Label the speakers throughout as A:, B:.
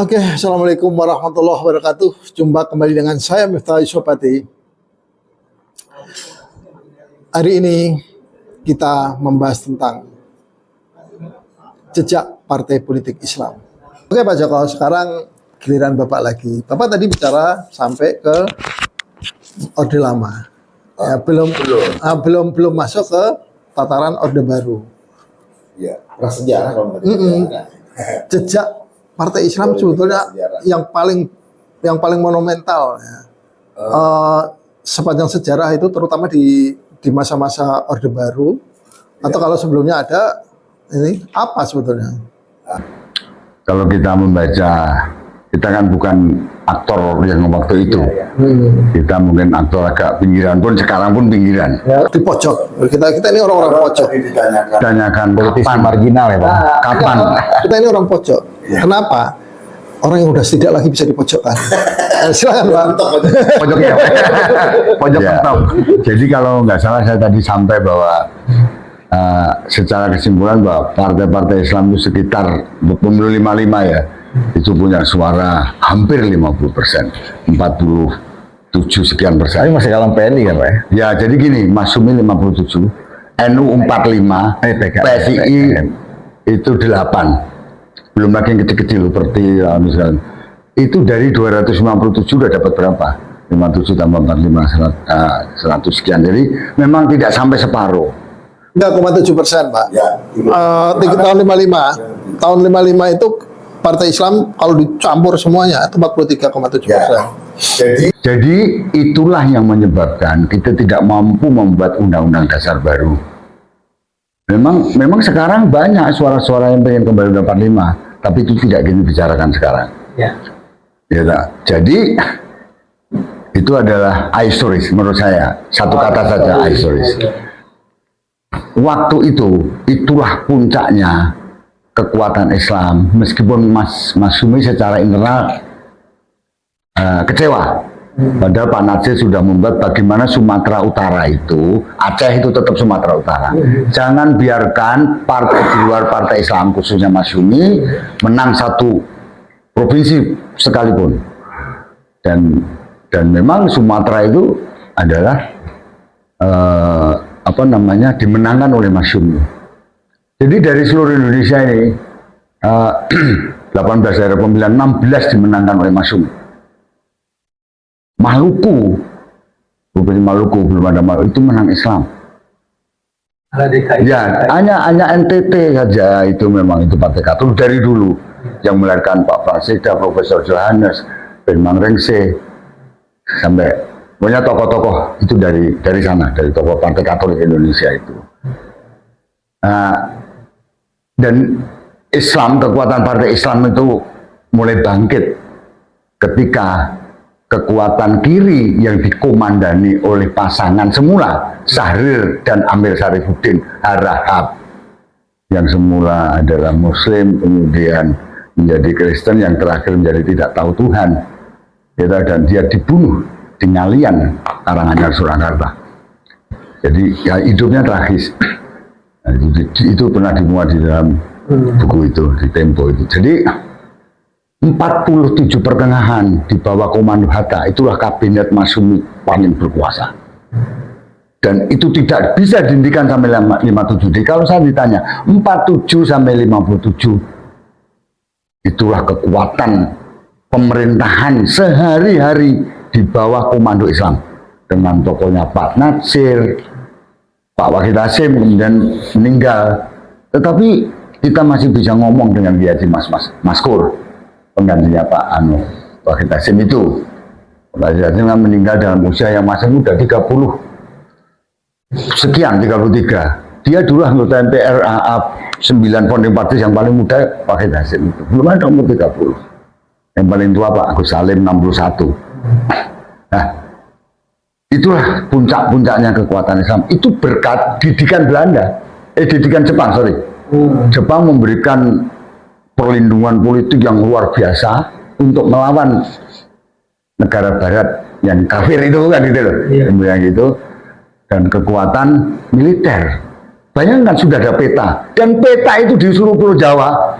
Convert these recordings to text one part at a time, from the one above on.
A: Oke, Assalamualaikum warahmatullahi wabarakatuh. Jumpa kembali dengan saya Miftah Yusopati. Hari ini kita membahas tentang jejak partai politik Islam. Oke Pak Joko, sekarang giliran Bapak lagi. Bapak tadi bicara sampai ke Orde Lama. Ya, belum masuk ke tataran Orde Baru.
B: Ya, prasejarah kalau
A: Jejak Partai Islam sebetulnya yang paling monumental ya. Sepanjang sejarah itu, terutama di masa-masa Orde Baru atau kalau sebelumnya ada, ini apa sebetulnya?
C: Kalau kita membaca, kita kan bukan aktor yang waktu itu. Kita mungkin aktor agak pinggiran pun, sekarang pun pinggiran.
A: Ya, di pojok. Kita ini orang-orang pojok.
C: Ditanyakan
D: politisi
C: kapan?
D: marginal ya Pak.
C: Kapan?
A: Kita ini orang pojok. Kenapa? Orang yang udah tidak lagi bisa dipojokkan. Silakan Pak.
C: Pojoknya. Pojok mentok. Jadi kalau nggak salah saya tadi sampai bahwa secara kesimpulan bahwa partai-partai Islam itu sekitar pemilu 55 ya, itu punya suara hampir 50%, 47 sekian persen.
D: Tapi masih kalah PNI kan Pak ya?
C: Ya jadi gini, Masyumi 57, NU 45, PSI itu 8. Belum lagi yang kecil-kecil seperti misalnya itu dari 257 udah dapat berapa? 57 tambah 45 100 sekian. Jadi memang tidak sampai separuh.
A: 3,7% Pak.
B: Ya,
A: tahun 55. Tahun 55 itu Partai Islam kalau dicampur semuanya itu 43,7%.
B: Ya.
C: Jadi itulah yang menyebabkan kita tidak mampu membuat undang-undang dasar baru. Memang sekarang banyak suara-suara yang pengen kembali 45, tapi itu tidak kita bicarakan sekarang.
D: Ya.
C: Ya, tak? Jadi itu adalah ahistoris menurut saya. Satu kata saja, ahistoris. Waktu itu, itulah puncaknya kekuatan Islam. Meskipun Mas Sumi secara internal kecewa. Padahal Pak Natsir sudah membuat bagaimana Sumatera Utara itu, Aceh itu tetap Sumatera Utara. Jangan biarkan partai di luar partai Islam, khususnya Mas Sumi, menang satu provinsi sekalipun. Dan memang Sumatera itu adalah dimenangkan oleh Mas Sumi. Jadi dari seluruh Indonesia ini 18 daerah pemilihan 16 dimenangkan oleh Mas Sumi. Maluku, Provinsi Maluku belum ada Maluku, itu menang Islam. Ya, hanya NTT saja itu memang itu Partai Katolik dari dulu yang melahirkan Pak Prasetya, Profesor Johannes, Ben Mangrengse, sampai banyak tokoh-tokoh itu dari sana, dari tokoh Partai Katolik Indonesia itu. Dan Islam, kekuatan Partai Islam itu mulai bangkit ketika kekuatan kiri yang dikomandani oleh pasangan semula Syahrir dan Amir Syarifuddin Harahap, yang semula adalah Muslim kemudian menjadi Kristen, yang terakhir menjadi tidak tahu Tuhan, dan dia dibunuh di Ngalian, Karanganyar, Surakarta. Jadi ya hidupnya tragis. Nah, itu pernah dimuat di dalam buku itu, di Tempo itu. Jadi 47 pertengahan di bawah komando Hatta, itulah kabinet Mas Sumi paling berkuasa. Dan itu tidak bisa dihentikan sampai 57. Jadi kalau saya ditanya 47 sampai 57, itulah kekuatan pemerintahan sehari-hari di bawah komando Islam. Dengan tokohnya Pak Natsir, Pak Wahid Hasim kemudian meninggal. Tetapi kita masih bisa ngomong dengan Kiai Maskur, penggantinya Pak Wahid Hasim itu. Pak Wahid Hasim kan meninggal dalam usia yang masih muda, 30 sekian, 33. Dia dulu anggota MPR AA 9 founding party yang paling muda, Pak Wahid Hasim itu. Belum ada umur 30. Yang paling tua Pak Agus Salim 61. Nah, itulah puncak-puncaknya kekuatan Islam. Itu berkat didikan didikan Jepang, sorry. Jepang memberikan perlindungan politik yang luar biasa untuk melawan negara barat yang kafir itu kan gitu loh. Kemudian gitu, dan kekuatan militer. Bayangkan sudah ada peta, dan peta itu di seluruh Pulau Jawa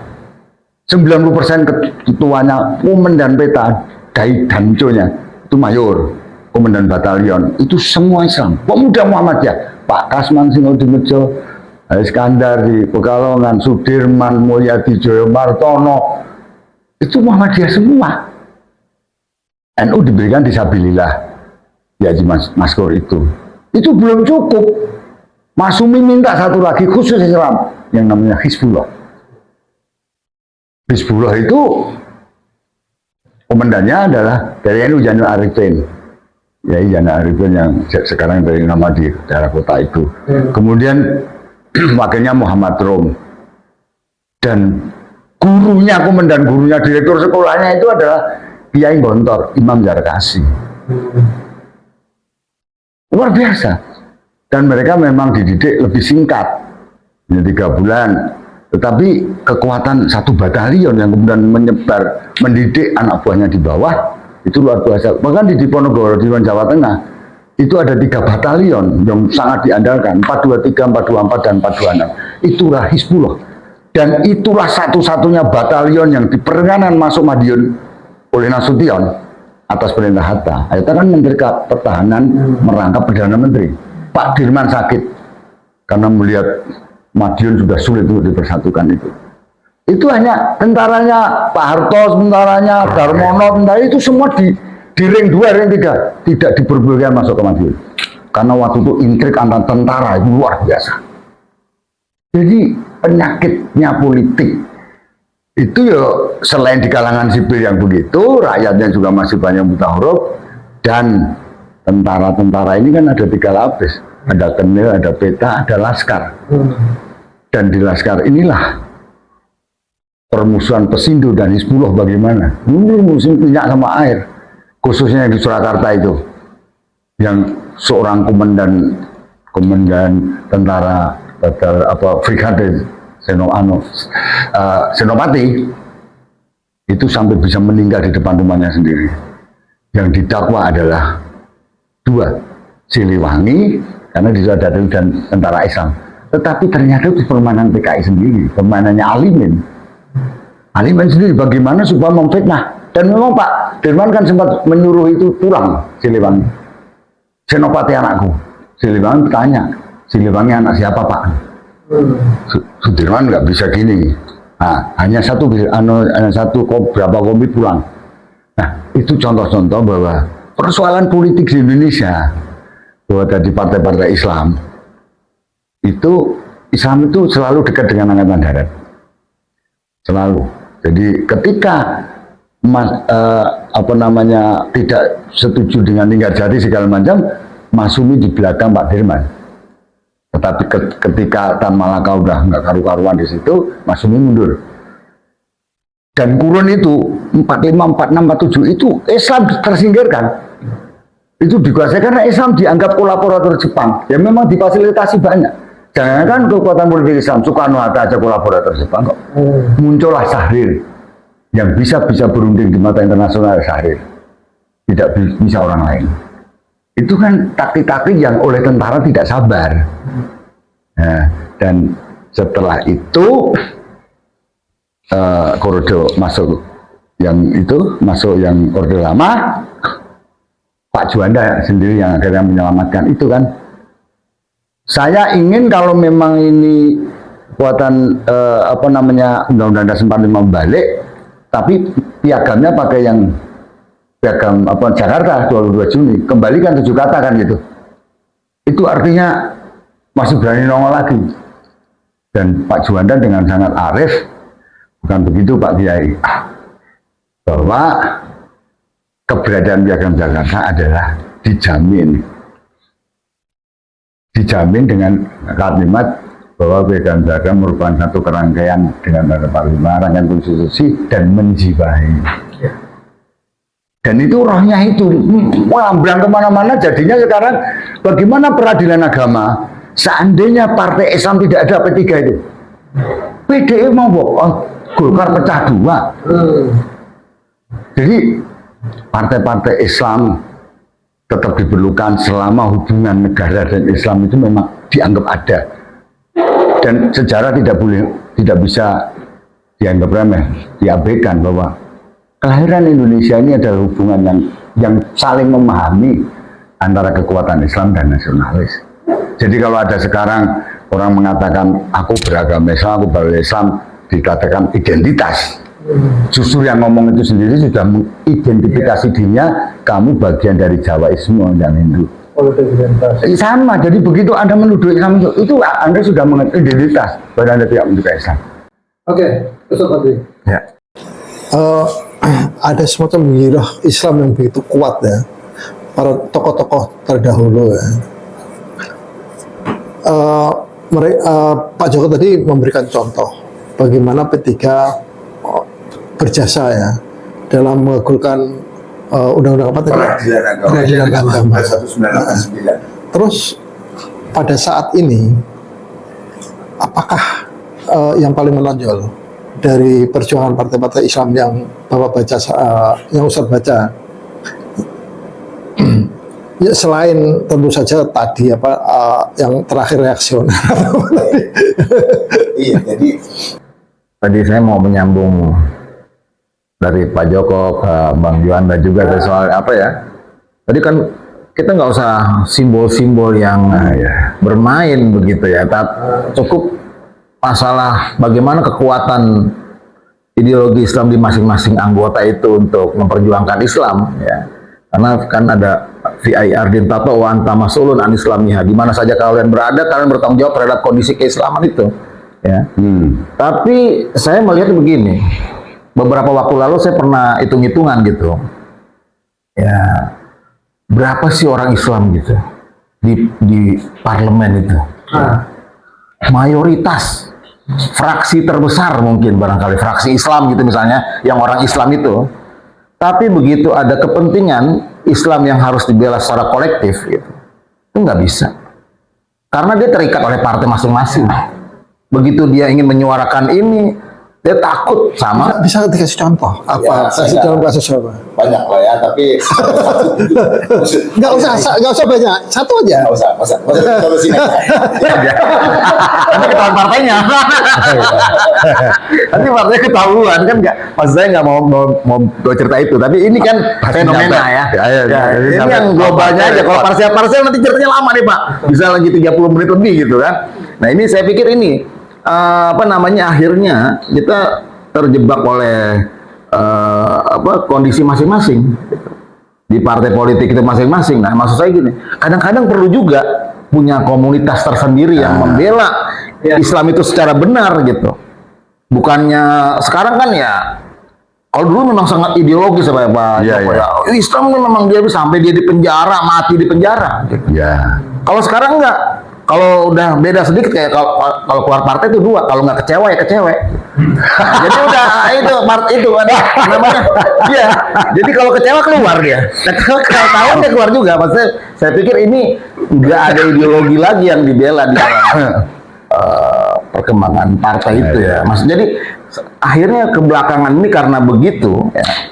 C: 90% ketuanya komandan peta dari danconya itu mayor, komandan batalion itu semua Islam. Pemuda Muhammadiyah, Pak Kasman Sinodimejo, Iskandar di Pekalongan, Sudirman, Mulyadi Joyo Martono, itu Muhammadiyah semua. NU diberikan disabilillah di Haji Maskor itu belum cukup. Masumi minta satu lagi khusus Islam yang namanya Hizbullah. Hizbullah itu komandannya adalah dari NU Janul Arifin, ya Janul Arifin yang sekarang dari nama di daerah kota itu. Kemudian wakilnya Muhammad Rom, dan gurunya, komandan gurunya, direktur sekolahnya itu adalah Kiai Gontor Imam Zarkasi. Luar biasa. Dan mereka memang dididik lebih singkat, hanya 3 bulan. Tetapi kekuatan satu batalion yang kemudian menyebar, mendidik anak buahnya di bawah, itu luar biasa. Bahkan di Diponegoro, di Jawa Tengah, itu ada 3 batalion yang sangat diandalkan, 423, 424, dan 426. Itulah Hizbullah. Dan itulah satu-satunya batalion yang di pertengahan masuk Madiun oleh Nasution atas perintah Hatta. Hatta kan Menteri Pertahanan merangkap Perdana Menteri. Pak Dirman sakit karena melihat Madiun sudah sulit untuk dipersatukan itu. Itu hanya tentaranya Pak Harto, tentaranya Darmono, tentara itu semua di ring 2, ring 3 tidak diperbolehkan masuk ke Madiun. Karena waktu itu intrik antar tentara itu luar biasa. Jadi penyakitnya politik itu ya selain di kalangan sipil yang begitu, rakyatnya juga masih banyak buta huruf, dan tentara-tentara ini kan ada 3 lapis, ada Kenil, ada Peta, ada Laskar. Dan di Laskar inilah permusuhan Pesindo dan Hizbullah bagaimana. Ini musim minyak sama air, khususnya di Surakarta itu, yang seorang komandan tentara Brigade Senopati itu sampai bisa meninggal di depan rumahnya sendiri. Yang didakwa adalah 2, Siliwangi karena disadari dan tentara Islam. Tetapi ternyata itu permainan PKI sendiri, permainannya Alimin. Alimin sendiri bagaimana supaya memfitnah. Dan memang Pak Dirman kan sempat menyuruh itu pulang Siliwangi. Senopati anakku. Siliwangi bertanya, Siliwangi anak siapa Pak? Sudirman nggak bisa gini. Nah, hanya satu berapa kompi pulang. Nah, itu contoh-contoh bahwa persoalan politik di Indonesia, bahwa tadi partai-partai Islam itu selalu dekat dengan Angkatan Darat, selalu. Jadi ketika tidak setuju dengan Linggarjati segala macam, Masumi di belakang Pak Dirman. Tetapi ketika Tan Malaka udah nggak karu-karuan di situ, Masumi mundur. Dan kurun itu 45, 46, 47 itu Islam tersingkirkan. Itu dikuasai karena Islam dianggap kolaborator Jepang. Ya memang difasilitasi banyak. Jangan kekuatan politik Islam, Soekarno-Hatta aja kolaborator Jepang kok. Muncullah Syahrir yang bisa berunding di mata internasional. Syahrir tidak bisa orang lain. Itu kan taktik-taktik yang oleh tentara tidak sabar. Nah, dan setelah itu Korodo masuk yang Orde Lama, Pak Juanda sendiri yang akhirnya menyelamatkan itu kan. Saya ingin kalau memang ini buatan Undang-Undang Dasar 45 balik, tapi piagamnya pakai yang piagam Jakarta 22 Juni, kembalikan 7 kata kan gitu. Itu artinya masih berani nongol lagi. Dan Pak Juanda dengan sangat arif, bukan begitu Pak Kiai, bahwa keberadaan piagam Jakarta adalah dijamin dengan kalimat bahwa piagam Jakarta merupakan satu kerangkaian dengan 45 rangkaian konstitusi dan menjiwai. Dan itu rohnya itu melambrang kemana-mana. Jadinya sekarang bagaimana peradilan agama seandainya partai Islam tidak ada P3 itu, PDI mau Golkar pecah 2. Jadi partai-partai Islam tetap diperlukan selama hubungan negara dan Islam itu memang dianggap ada. Dan sejarah tidak bisa dianggap remeh, diabaikan bahwa kelahiran Indonesia ini adalah hubungan yang saling memahami antara kekuatan Islam dan nasionalis. Jadi kalau ada sekarang orang mengatakan aku beragama Islam, aku berislam, dikatakan identitas. Justru yang ngomong itu sendiri sudah mengidentifikasi dirinya, kamu bagian dari Jawaisme dan Hindu. Sama, jadi begitu Anda menuduh Islam itu Anda sudah mengidentitas bahwa Anda tidak menuduh Islam.
A: Oke, Ustaz Fadli.
C: Ya.
A: Ada semacam wirah Islam yang begitu kuat ya, para tokoh-tokoh terdahulu ya. Pak Joko tadi memberikan contoh bagaimana P3 berjasa ya dalam mengagulkan undang-undang apa tadi?
B: Peradilan agama 1989.
A: Terus pada saat ini apakah yang paling menonjol dari perjuangan partai-partai Islam yang Bapak baca, yang Ustadz baca, ya selain tentu saja tadi apa yang terakhir reaksioner?
B: Iya, jadi
D: Tadi saya mau menyambung dari Pak Joko ke Bang Juanda juga ke soal apa ya? Tadi kan kita nggak usah simbol-simbol yang bermain begitu ya. Cukup masalah bagaimana kekuatan ideologi Islam di masing-masing anggota itu untuk memperjuangkan Islam ya. Karena kan ada VIR din tato wa anta mas'ulun an islamiha, di mana saja kalian berada kalian bertanggung jawab terhadap kondisi keislaman itu ya. Tapi saya melihat begini, beberapa waktu lalu saya pernah hitung-hitungan gitu ya, berapa sih orang Islam gitu di parlemen itu. Mayoritas fraksi terbesar mungkin barangkali fraksi Islam gitu misalnya, yang orang Islam itu. Tapi begitu ada kepentingan Islam yang harus dibela secara kolektif, gitu, itu nggak bisa. Karena dia terikat oleh partai masing-masing. Begitu dia ingin menyuarakan ini, dia takut sama.
A: Bisa dikasih contoh apa? Kasih dalam kasus apa?
B: banyak lah ya, tapi
A: Nggak usah banyak, satu aja.
B: nggak usah kalau sini.
D: Nanti ketahuan partainya. Nanti partainya ketahuan kan nggak. Maksud saya nggak mau cerita itu, tapi ini kan fenomena ya. Ini yang globalnya aja. Kalau parsial nanti ceritanya lama nih Pak. Bisa lagi 30 menit lebih gitu kan. Nah ini saya pikir ini akhirnya kita terjebak oleh kondisi masing-masing di partai politik itu masing-masing. Nah, maksud saya gini, kadang-kadang perlu juga punya komunitas tersendiri yang membela Islam itu secara benar gitu. Bukannya sekarang kan ya, kalau dulu memang sangat ideologis ya Pak. Islam memang dia sampai dia di penjara, mati di penjara. Gitu. Kalau sekarang enggak. Kalau udah beda sedikit kayak kalau keluar partai itu dua, kalau nggak kecewa ya kecewe. Jadi udah itu ada namanya. Iya. Jadi kalau kecewa keluar dia. Kalau tahun dia keluar juga. Maksudnya saya pikir ini nggak ada ideologi lagi yang dibela di dalam perkembangan partai itu ya. Maksudnya jadi akhirnya kebelakangan ini karena begitu ya.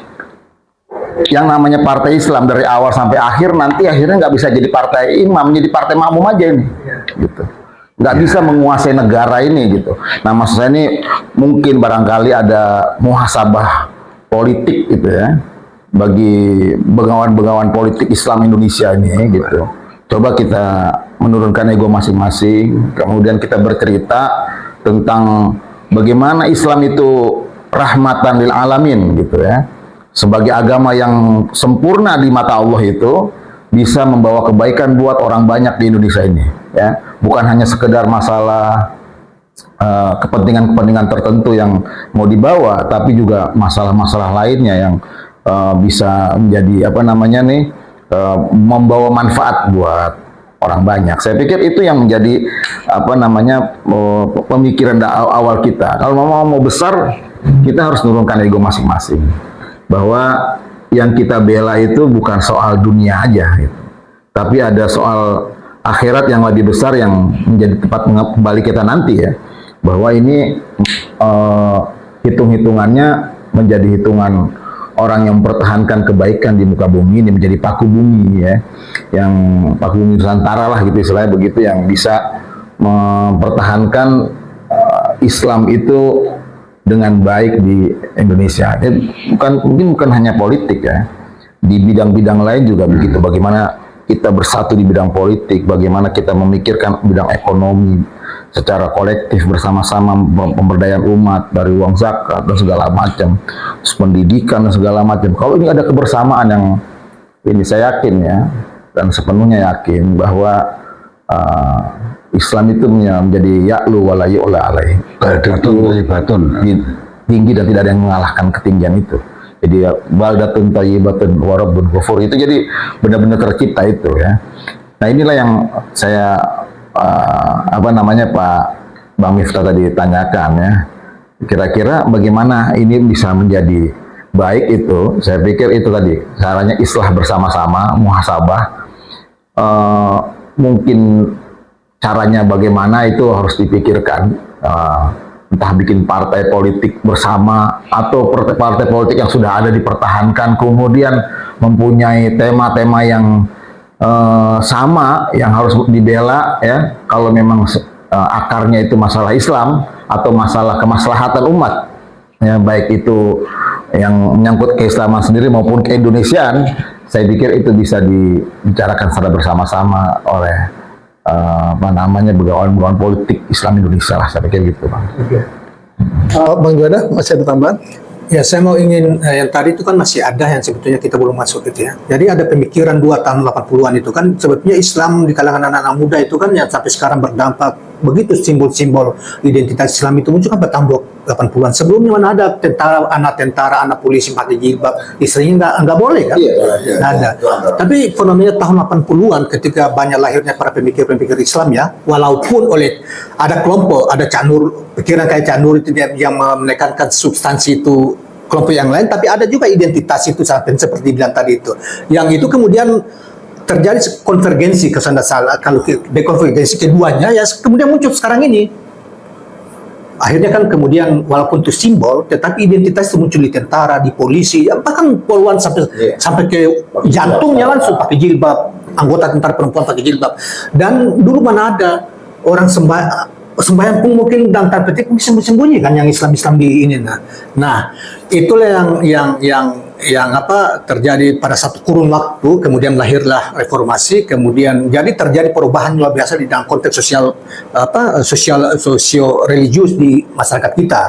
D: Yang namanya partai Islam dari awal sampai akhir nanti akhirnya nggak bisa jadi partai imam, jadi partai makmum aja ini, gitu. Nggak bisa menguasai negara ini gitu. Nah maksud saya ini mungkin barangkali ada muhasabah politik gitu ya bagi begawan-begawan politik Islam Indonesia ini gitu. Coba kita menurunkan ego masing-masing, kemudian kita bercerita tentang bagaimana Islam itu rahmatan lil alamin gitu ya. Sebagai agama yang sempurna di mata Allah itu bisa membawa kebaikan buat orang banyak di Indonesia ini ya, bukan hanya sekedar masalah kepentingan-kepentingan tertentu yang mau dibawa, tapi juga masalah-masalah lainnya yang bisa menjadi membawa manfaat buat orang banyak. Saya pikir itu yang menjadi pemikiran awal kita. Kalau mau besar, kita harus menurunkan ego masing-masing. Bahwa yang kita bela itu bukan soal dunia aja, gitu. Tapi ada soal akhirat yang lebih besar yang menjadi tempat kembali kita nanti ya. Bahwa ini hitung-hitungannya menjadi hitungan orang yang mempertahankan kebaikan di muka bumi ini, menjadi paku bumi ya, yang paku bumi Nusantara lah gitu istilahnya begitu, yang bisa mempertahankan Islam itu dengan baik di Indonesia. Mungkin bukan hanya politik ya, di bidang-bidang lain juga begitu. Bagaimana kita bersatu di bidang politik, bagaimana kita memikirkan bidang ekonomi secara kolektif bersama-sama, pemberdayaan umat dari uang zakat dan segala macam, terus pendidikan dan segala macam. Kalau ini ada kebersamaan yang ini, saya yakin ya, dan sepenuhnya yakin bahwa Islam itu menjadi ya'lu wa la yu'la alaih.
C: Batun.
D: Tinggi dan tidak ada yang mengalahkan ketinggian itu. Jadi baldatun thayyibatun wa rabbun ghafur, itu jadi benar-benar tercipta itu ya. Nah, inilah yang saya Pak Bang Miftah tadi tanyakan ya. Kira-kira bagaimana ini bisa menjadi baik itu? Saya pikir itu tadi caranya islah bersama-sama, muhasabah. Mungkin caranya bagaimana itu harus dipikirkan, entah bikin partai politik bersama atau partai politik yang sudah ada dipertahankan, kemudian mempunyai tema-tema yang sama yang harus dibela ya, kalau memang akarnya itu masalah Islam atau masalah kemaslahatan umat ya, baik itu yang menyangkut keislaman sendiri maupun keindonesiaan. Saya pikir itu bisa dibicarakan secara bersama-sama oleh begawan-begawan politik Islam Indonesia lah, saya pikir gitu, Bang.
A: Bang Juanda, masih ada tambahan?
E: Ya, saya mau ingin, yang tadi itu kan masih ada yang sebetulnya kita belum masuk gitu ya. Jadi ada pemikiran 2 tahun 80-an itu kan, sebetulnya Islam di kalangan anak-anak muda itu kan yang sampai sekarang berdampak, begitu simbol-simbol identitas Islam itu muncul kan pada tahun 80-an. Sebelumnya mana ada tentara, anak polisi pakai jilbab, istrinya nggak boleh kan?
B: Iya,
E: Nggak ada. Tapi fenomena tahun 80-an ketika banyak lahirnya para pemikir-pemikir Islam ya, walaupun oleh ada kelompok, ada Cak Nur, pikiran kayak Cak Nur itu yang menekankan substansi itu kelompok yang lain, tapi ada juga identitas itu seperti bilang tadi itu. Yang itu kemudian terjadi konvergensi ke sana salah, kalau dekonvergensi keduanya ya kemudian muncul sekarang ini. Akhirnya kan kemudian walaupun itu simbol, tetapi identitas itu muncul di tentara, di polisi, ya, bahkan poluan sampai ke jantungnya langsung pakai jilbab, anggota tentara perempuan pakai jilbab. Dan dulu mana ada orang sembahyang pun mungkin dalam tanda petik sembunyi kan yang Islam di ini. Nah, itulah yang terjadi pada satu kurun waktu, kemudian lahirlah reformasi, kemudian jadi terjadi perubahan luar biasa di dalam konteks sosio religius di masyarakat kita.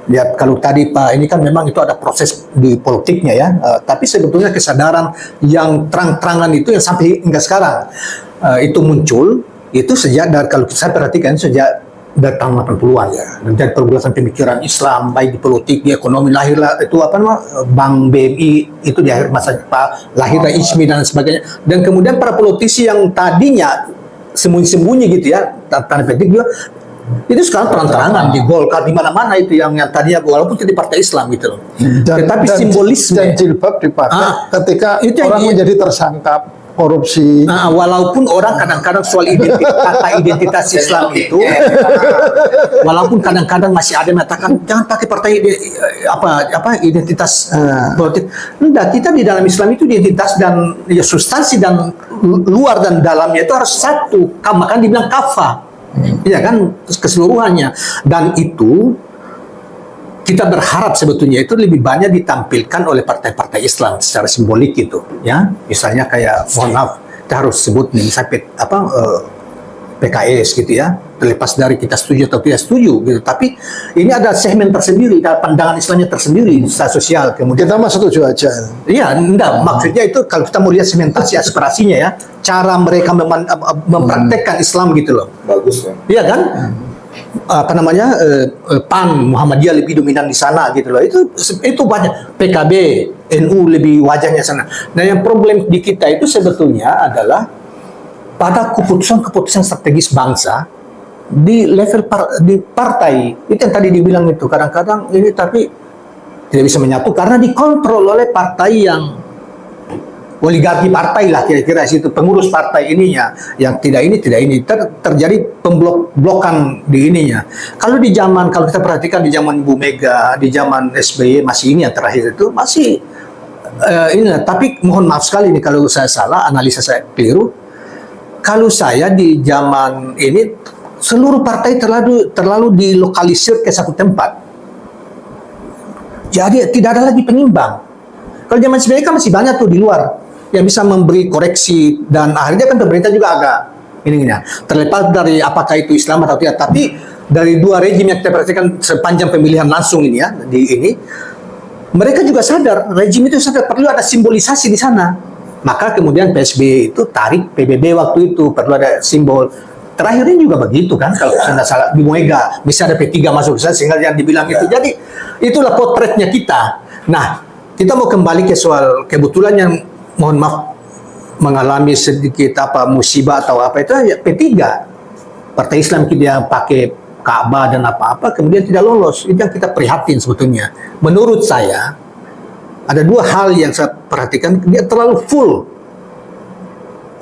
E: Lihat kalau tadi Pak ini kan memang itu ada proses di politiknya ya, tapi sebetulnya kesadaran yang terang-terangan itu yang sampai hingga sekarang itu muncul itu sejak dari, kalau saya perhatikan sejak dari tahun 80-an ya, dan pergerakan pemikiran Islam baik di politik, di ekonomi, lahirlah itu Bank BMI itu di akhir masa lahirlah ISMI dan sebagainya, dan kemudian para politisi yang tadinya sembunyi-sembunyi gitu ya, tanda petik juga itu sekarang terang-terangan di Golkar di mana-mana itu yang tadinya walaupun jadi partai Islam gitu loh. Tetapi simbolisme
A: dan jilbab dipakai ketika itu orang menjadi tersangka korupsi.
E: Walaupun orang kadang-kadang soal identitas Islam itu, walaupun kadang-kadang masih ada yang mengatakan jangan pakai partai identitas politik. Enggak, kita di dalam Islam itu identitas dan ya substansi dan luar dan dalamnya itu harus satu. Makanya dibilang kafah, ya kan, keseluruhannya. Dan itu kita berharap sebetulnya itu lebih banyak ditampilkan oleh partai-partai Islam secara simbolik gitu ya, misalnya kayak mohon maaf kita harus sebut nih misalnya PKS gitu ya, terlepas dari kita setuju atau tidak setuju gitu, tapi ini ada segmen tersendiri, ada pandangan Islamnya tersendiri secara sosial. Kemudian
A: Kita mah setuju aja.
E: iya, enggak, maksudnya itu kalau kita mau lihat segmentasi aspirasinya ya, cara mereka mempraktekkan Islam gitu loh.
B: Bagus ya.
E: Iya kan? PAN, Muhammadiyah lebih dominan di sana gitu loh. Itu banyak. PKB, NU lebih wajahnya sana. Nah, yang problem di kita itu sebetulnya adalah pada keputusan-keputusan strategis bangsa di level di partai. Itu yang tadi dibilang itu. Kadang-kadang ini tapi tidak bisa menyatu karena dikontrol oleh partai yang oligarki partai lah kira-kira situ, pengurus partai ininya yang tidak ini terjadi pemblok-blokan di ininya. Kalau kita perhatikan di zaman Bu Mega, di zaman SBY masih ini yang terakhir itu masih ini. Tapi mohon maaf sekali nih kalau saya salah, analisa saya keliru. Kalau saya di zaman ini seluruh partai terlalu dilokalisir ke satu tempat. Jadi tidak ada lagi penyimbang. Kalau zaman SBY kan masih banyak tuh di luar yang bisa memberi koreksi, dan akhirnya kan pemerintah juga agak ini ya. Terlepas dari apakah itu Islam atau tidak, tapi dari dua rejim yang kita perhatikan sepanjang pemilihan langsung ini ya, di ini mereka juga sadar, rejim itu sadar perlu ada simbolisasi di sana. Maka kemudian PSBY itu tarik PBB waktu itu, perlu ada simbol. Terakhirnya juga begitu kan, kalau saya tidak salah di Muega bisa ada P3 masuk ke sana sehingga yang dibilang itu. Jadi itulah potretnya kita. Nah, kita mau kembali ke soal kebetulan yang mohon maaf mengalami sedikit musibah atau apa itu ya P3. Partai Islam kita pakai Ka'bah dan apa-apa kemudian tidak lolos. Itu yang kita prihatin sebetulnya. Menurut saya ada dua hal yang saya perhatikan, dia terlalu full.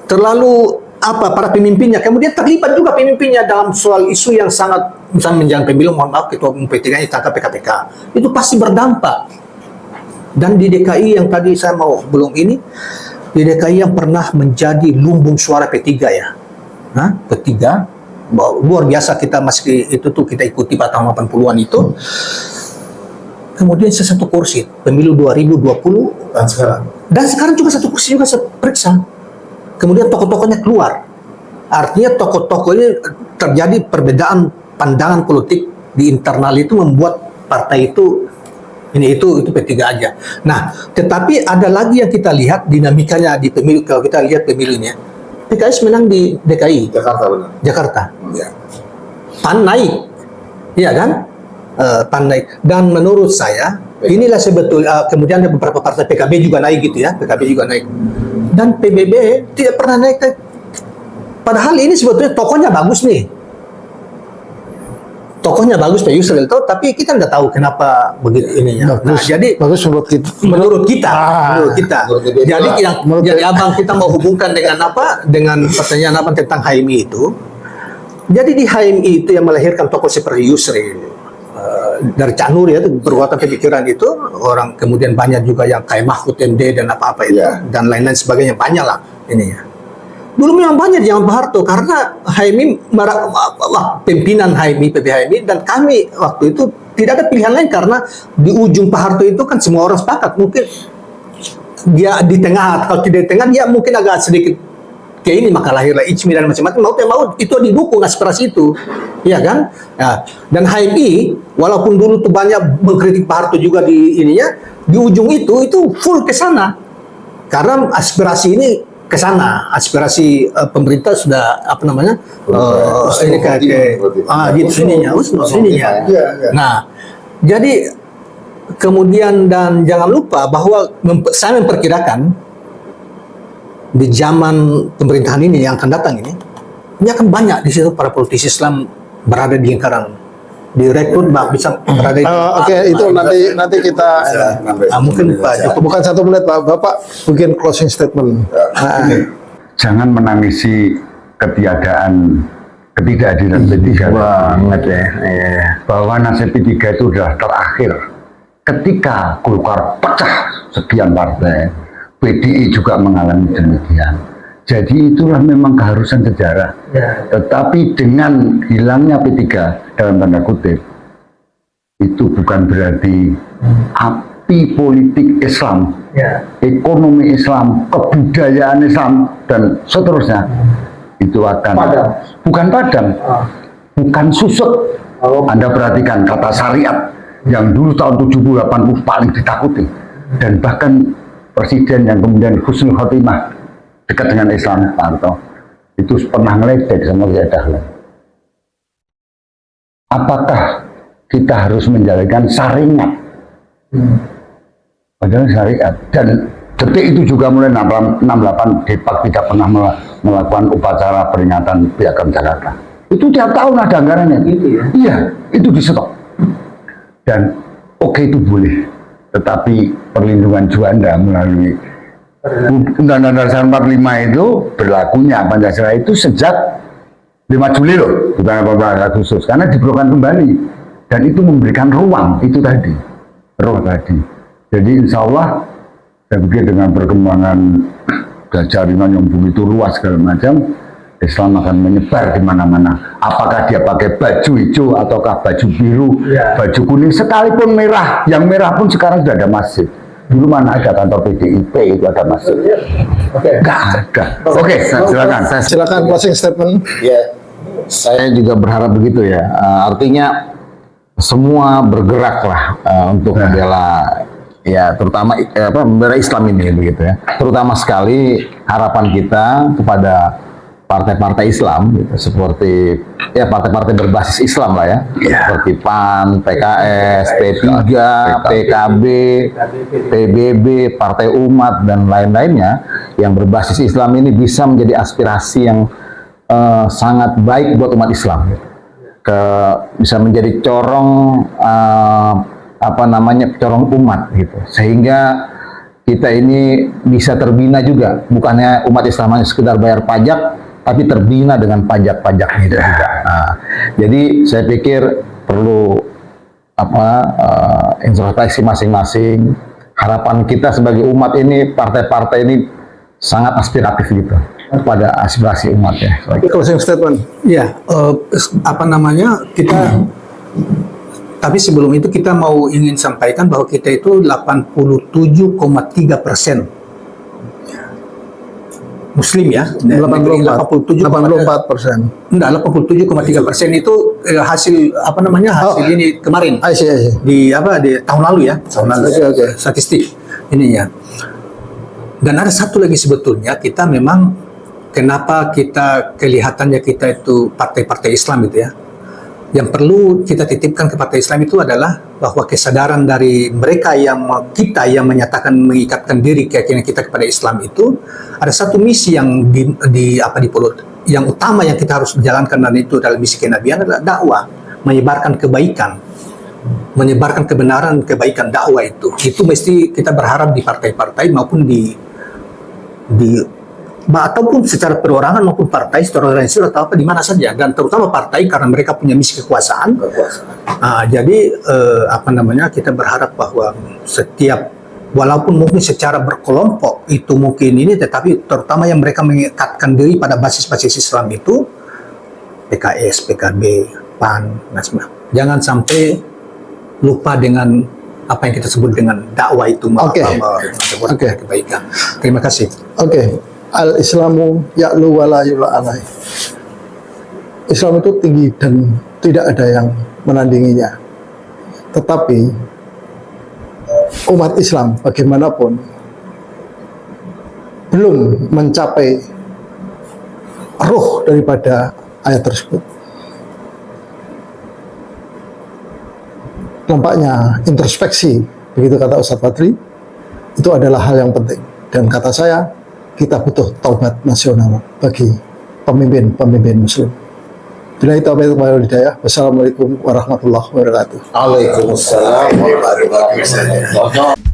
E: Terlalu para pemimpinnya, kemudian terlibat juga pemimpinnya dalam soal isu yang sangat, misalnya menjelang pemilu, mohon maaf ketua umum P3 ditangkap PKPK, itu pasti berdampak. Dan di DKI yang tadi saya mau di DKI yang pernah menjadi lumbung suara P3 ya, P3 luar biasa, kita masih itu tuh kita ikuti pada tahun 80-an itu. Kemudian satu kursi pemilu 2020 dan sekarang juga satu kursi juga saya periksa. Kemudian tokoh-tokohnya keluar. Artinya tokoh-tokohnya terjadi perbedaan pandangan politik di internal itu membuat partai itu itu P3 aja. Nah, tetapi ada lagi yang kita lihat dinamikanya di pemilu. Kalau kita lihat pemilunya, PKS menang di DKI.
B: Jakarta benar.
E: Jakarta.
B: Ya.
E: PAN naik. Iya kan? PAN naik. Dan menurut saya inilah sebetulnya kemudian ada beberapa partai PKB juga naik gitu ya. PKB juga naik. Dan PBB tidak pernah naik. Padahal ini sebetulnya tokohnya bagus nih. Tokohnya bagus Pak Yusril itu, tapi kita nggak tahu kenapa begitu ininya. Nah, jadi
A: bagus menurut kita.
E: Menurut kita. Jadi yang jadi abang kita mau hubungkan dengan dengan pertanyaan tentang HMI itu. Jadi di HMI itu yang melahirkan tokoh seperti Yusril, dari Cak Nur ya, itu perbuatan pemikiran itu, orang kemudian banyak juga yang kayak Mahfud MD dan apa-apa itu, dan lain-lain sebagainya, banyak lah ininya. Dulu memang banyak yang Pak Harto, karena HMI, pimpinan HMI, PP HMI, dan kami waktu itu tidak ada pilihan lain, karena di ujung Pak Harto itu kan semua orang sepakat, mungkin dia di tengah, kalau tidak di tengah dia mungkin agak sedikit kayak ini, maka lahirlah ICMI dan macam-macam, mau itu didukung aspirasi itu, ya kan? Ya. Dan HMI walaupun dulu tuh banyak mengkritik Pak Harto juga di ininya, di ujung itu full ke sana, karena aspirasi ini ke sana, aspirasi pemerintah sudah ini kayak di sininya. Nah, jadi kemudian dan jangan lupa bahwa saya memperkirakan di zaman pemerintahan ini yang akan datang ini akan banyak di situ para politisi Islam berada di lingkaran, direkrut bisa berada di
A: Oke, itu nanti kita
E: mungkin Pak Joko.
A: bukan 1 menit Pak, Bapak mungkin closing statement.
C: Jangan menangisi ketidakhadiran P3
D: banget ya.
C: bahwa nasib P3 itu sudah terakhir ketika Golkar pecah sekian partai, PDI juga mengalami demikian. Jadi itulah memang keharusan sejarah. Tetapi dengan hilangnya P3 dalam tanda kutip, itu bukan berarti api politik Islam, ekonomi Islam, kebudayaan Islam, dan seterusnya itu akan bukan padam, bukan susut. Anda perhatikan kata syariat yang dulu tahun 70-80 paling ditakuti, dan bahkan presiden yang kemudian husnul khotimah dekat dengan Islam, Pak Harto, itu pernah ngeledek sama Kiai Dahlan. Apakah kita harus menjalankan syariat? Padahal syariat. Dan detik itu juga mulai 68 Depak tidak pernah melakukan upacara peringatan Piagam Jakarta. Itu tiap tahun ada anggarannya. Iya, itu di stop. Dan itu boleh. Tetapi perlindungan juanda melalui Undang-Undang Dasar 45 itu berlakunya Pancasila itu sejak 5 Juli loh, bukan 14 Agustus, karena diperlukan kembali, dan itu memberikan ruang itu tadi, Jadi insya Allah saya pikir dengan perkembangan Gajah Harimau yang begitu luas segala macam, Islam akan menyebar di mana-mana. Apakah dia pakai baju hijau ataukah baju biru, baju kuning, sekalipun merah. Yang merah pun sekarang sudah ada masjid. Dulu mana ada kantor PDIP itu ada masjid? Nggak ada. Oke, silakan.
A: Silakan closing statement.
B: Ya,
D: Saya juga berharap begitu ya. Artinya semua bergeraklah untuk membela ya terutama membela Islam ini begitu ya. Terutama sekali harapan kita kepada partai-partai Islam gitu, seperti ya partai-partai berbasis Islam lah ya. Seperti PAN, PKS, P3, PKB, PBB, Partai Umat dan lain-lainnya yang berbasis Islam ini bisa menjadi aspirasi yang sangat baik buat umat Islam gitu. Bisa menjadi corong corong umat gitu, sehingga kita ini bisa terbina juga, bukannya umat Islam hanya sekedar bayar pajak tapi terbina dengan pajak-pajaknya juga. Nah, jadi saya pikir perlu introspeksi masing-masing. Harapan kita sebagai umat ini, partai-partai ini sangat aspiratif gitu pada aspirasi umat ya.
A: Closing statement.
E: Ya, kita. Tapi sebelum itu kita mau ingin sampaikan bahwa kita itu 87,3% Muslim ya.
A: 84%.
E: Enggak, 87,3% itu hasil hasil ini kemarin
A: I see.
E: di tahun lalu ya. Tahun lalu.
A: Oke.
E: Statistik ininya. Dan ada satu lagi sebetulnya kita memang kenapa kita kelihatannya kita itu partai-partai Islam itu ya. Yang perlu kita titipkan ke partai Islam itu adalah bahwa kesadaran dari mereka yang menyatakan mengikatkan diri keyakinan kita kepada Islam itu ada satu misi yang yang utama yang kita harus jalankan, dan itu dalam misi kenabian adalah dakwah, menyebarkan kebaikan, menyebarkan kebenaran, kebaikan, dakwah itu mesti kita berharap di partai-partai maupun ataupun secara perorangan maupun partai, secara organisasi atau di mana saja, dan terutama partai karena mereka punya misi kekuasaan. Jadi kita berharap bahwa setiap, walaupun mungkin secara berkelompok itu mungkin ini, tetapi terutama yang mereka mengikatkan diri pada basis-basis Islam itu PKS, PKB, PAN, jangan sampai lupa dengan apa yang kita sebut dengan dakwah itu, kebaikan. Terima kasih.
A: Al-Islamu ya'lu wa la yu'la alai. Islam itu tinggi dan tidak ada yang menandinginya. Tetapi umat Islam bagaimanapun belum mencapai ruh daripada ayat tersebut. Nampaknya introspeksi, begitu kata Ustaz Fadri, itu adalah hal yang penting. Dan kata saya, kita butuh taubat nasional bagi pemimpin Muslim. Bila itu wal hidayah. Wassalamualaikum warahmatullahi wabarakatuh.
B: Waalaikumsalam warahmatullahi wabarakatuh.